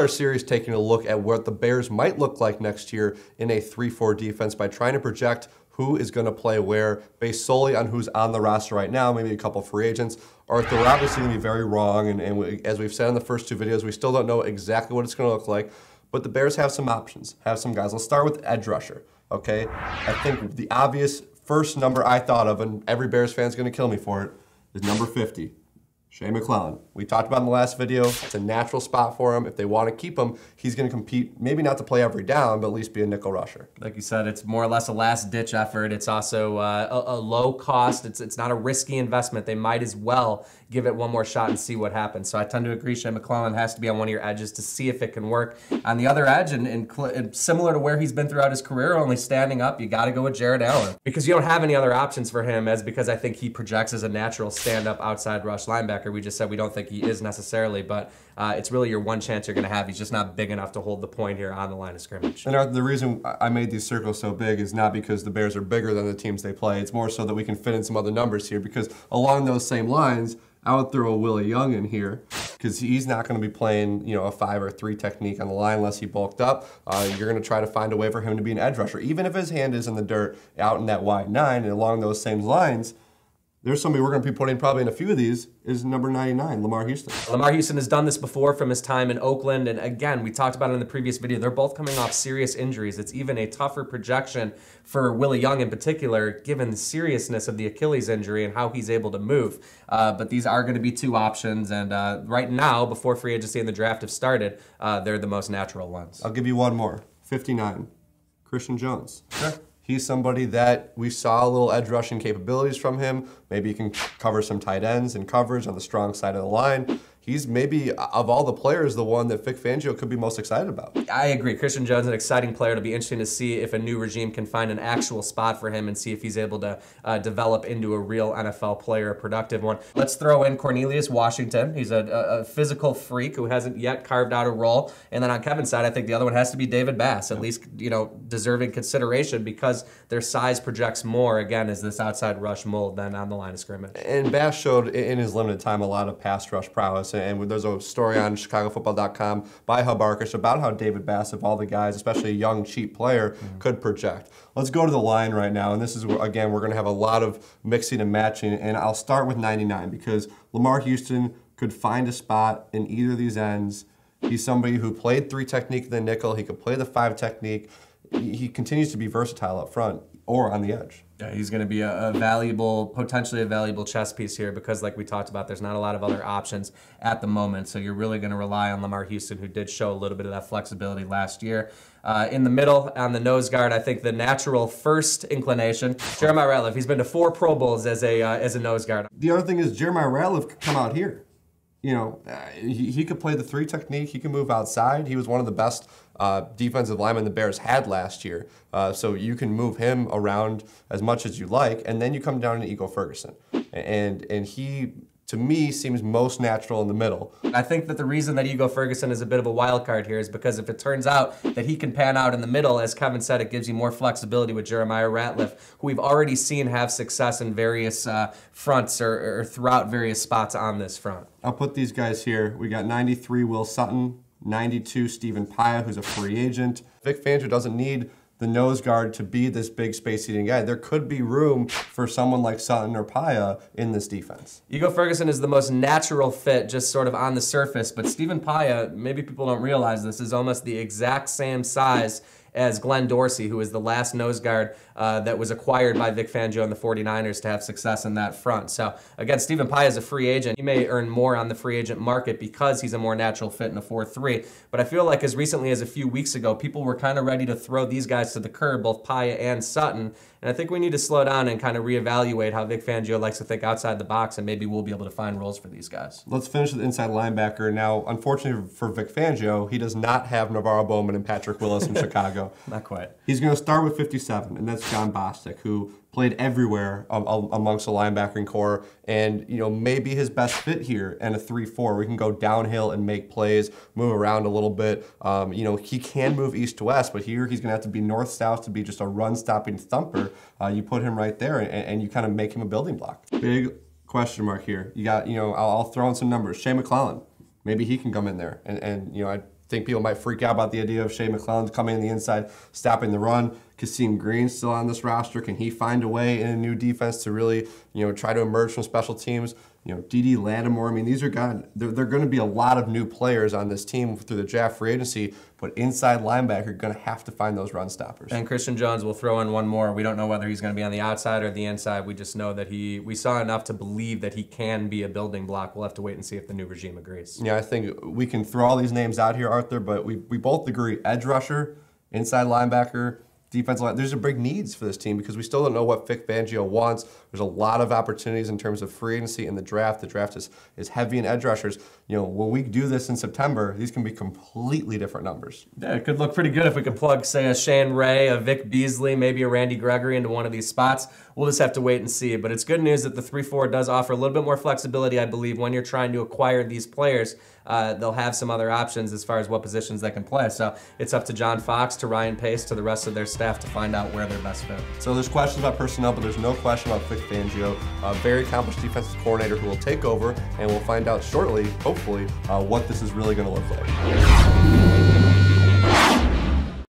our series taking a look at what the Bears might look like next year in a 3-4 defense by trying to project who is going to play where based solely on who's on the roster right now, maybe a couple free agents. Arthur, we're obviously going to be very wrong, and as we've said in the first two videos, we still don't know exactly what it's going to look like, but the Bears have some options, have some guys. Let's start with edge rusher, okay? I think the obvious first number I thought of, and every Bears fan's going to kill me for it, is number 50. Shea McClellan. We talked about in the last video, it's a natural spot for him. If they want to keep him, he's going to compete, maybe not to play every down, but at least be a nickel rusher. Like you said, it's more or less a last-ditch effort. It's also a low cost. It's not a risky investment. They might as well give it one more shot and see what happens. So I tend to agree Shea McClellan has to be on one of your edges to see if it can work. On the other edge, and similar to where he's been throughout his career, only standing up, you got to go with Jared Allen. Because you don't have any other options for him, because I think he projects as a natural stand-up outside rush linebacker. We just said we don't think he is necessarily, but it's really your one chance you're going to have. He's just not big enough to hold the point here on the line of scrimmage. And the reason I made these circles so big is not because the Bears are bigger than the teams they play. It's more so that we can fit in some other numbers here, because along those same lines, I would throw a Willie Young in here because he's not going to be playing, a 5 or 3 technique on the line unless he bulked up. You're going to try to find a way for him to be an edge rusher, even if his hand is in the dirt out in that wide 9. And along those same lines, there's somebody we're going to be putting probably in a few of these is number 99, Lamarr Houston. Lamarr Houston has done this before from his time in Oakland, and again, we talked about it in the previous video, they're both coming off serious injuries. It's even a tougher projection for Willie Young in particular, given the seriousness of the Achilles injury and how he's able to move. But these are going to be two options, and right now, before free agency and the draft have started, they're the most natural ones. I'll give you one more, 59, Christian Jones. Sure. He's somebody that we saw a little edge rushing capabilities from him. Maybe he can cover some tight ends and coverage on the strong side of the line. He's maybe, of all the players, the one that Vic Fangio could be most excited about. I agree. Christian Jones is an exciting player. It'll be interesting to see if a new regime can find an actual spot for him and see if he's able to develop into a real NFL player, a productive one. Let's throw in Cornelius Washington. He's a physical freak who hasn't yet carved out a role. And then on Kevin's side, I think the other one has to be David Bass, at least, deserving consideration because their size projects more, again, as this outside rush mold than on the line of scrimmage. And Bass showed in his limited time a lot of pass rush prowess. And there's a story on ChicagoFootball.com by Hub Arkush about how David Bass, of all the guys, especially a young, cheap player, could project. Let's go to the line right now. And this is, again, we're going to have a lot of mixing and matching. And I'll start with 99 because Lamarr Houston could find a spot in either of these ends. He's somebody who played 3 technique in the nickel. He could play the 5 technique. He continues to be versatile up front or on the edge. Yeah, he's going to be a valuable, potentially a valuable chess piece here because, like we talked about, there's not a lot of other options at the moment. So you're really going to rely on Lamarr Houston, who did show a little bit of that flexibility last year. In the middle, on the nose guard, I think the natural first inclination, Jeremiah Ratliff. He's been to 4 Pro Bowls as a nose guard. The other thing is Jeremiah Ratliff could come out here. He could play the 3 technique. He can move outside. He was one of the best defensive linemen the Bears had last year. So you can move him around as much as you like. And then you come down to Ego Ferguson. And he, to me, seems most natural in the middle. I think that the reason that Ego Ferguson is a bit of a wild card here is because if it turns out that he can pan out in the middle, as Kevin said, it gives you more flexibility with Jeremiah Ratliff, who we've already seen have success in various fronts or throughout various spots on this front. I'll put these guys here. We got 93 Will Sutton, 92 Stephen Paya, who's a free agent. Vic Fangio doesn't need the nose guard to be this big space-eating guy. There could be room for someone like Sutton or Paya in this defense. Ego Ferguson is the most natural fit, just sort of on the surface, but Stephen Paya, maybe people don't realize this, is almost the exact same size as Glenn Dorsey, who is the last nose guard that was acquired by Vic Fangio and the 49ers to have success in that front. So again, Stephen Paya is a free agent. He may earn more on the free agent market because he's a more natural fit in a 4-3. But I feel like as recently as a few weeks ago, people were kind of ready to throw these guys to the curb, both Paya and Sutton. And I think we need to slow down and kind of reevaluate how Vic Fangio likes to think outside the box, and maybe we'll be able to find roles for these guys. Let's finish with inside linebacker. Now, unfortunately for Vic Fangio, he does not have Navarro Bowman and Patrick Willis in Chicago. Not quite. He's going to start with 57, and that's Jon Bostic, who played everywhere amongst the linebacking core, and maybe his best fit here in a 3-4. We can go downhill and make plays, move around a little bit. He can move east to west, but here he's going to have to be north-south to be just a run-stopping thumper. You put him right there, and you kind of make him a building block. Big question mark here. You got, I'll throw in some numbers. Shea McClellan, maybe he can come in there, and I think people might freak out about the idea of Shea McClellan coming in the inside, stopping the run. Kasim Green's still on this roster. Can he find a way in a new defense to really, try to emerge from special teams? D.D. Lattimore. I mean, these are guys. They're going to be a lot of new players on this team through the draft free agency. But inside linebacker, you're going to have to find those run stoppers. And Christian Jones will throw in one more. We don't know whether he's going to be on the outside or the inside. We just know that we saw enough to believe that he can be a building block. We'll have to wait and see if the new regime agrees. Yeah, I think we can throw all these names out here, Arthur, but we both agree: edge rusher, inside linebacker, defensive line. There's a big needs for this team because we still don't know what Vic Fangio wants. There's a lot of opportunities in terms of free agency in the draft. The draft is heavy in edge rushers. When we do this in September, these can be completely different numbers. Yeah, it could look pretty good if we could plug, say, a Shane Ray, a Vic Beasley, maybe a Randy Gregory into one of these spots. We'll just have to wait and see. But it's good news that the 3-4 does offer a little bit more flexibility, I believe, when you're trying to acquire these players. They'll have some other options as far as what positions they can play. So it's up to John Fox, to Ryan Pace, to the rest of their staff to find out where they're best fit. So there's questions about personnel, but there's no question about Vic Fangio, a very accomplished defensive coordinator who will take over, and we'll find out shortly, hopefully, what this is really going to look like.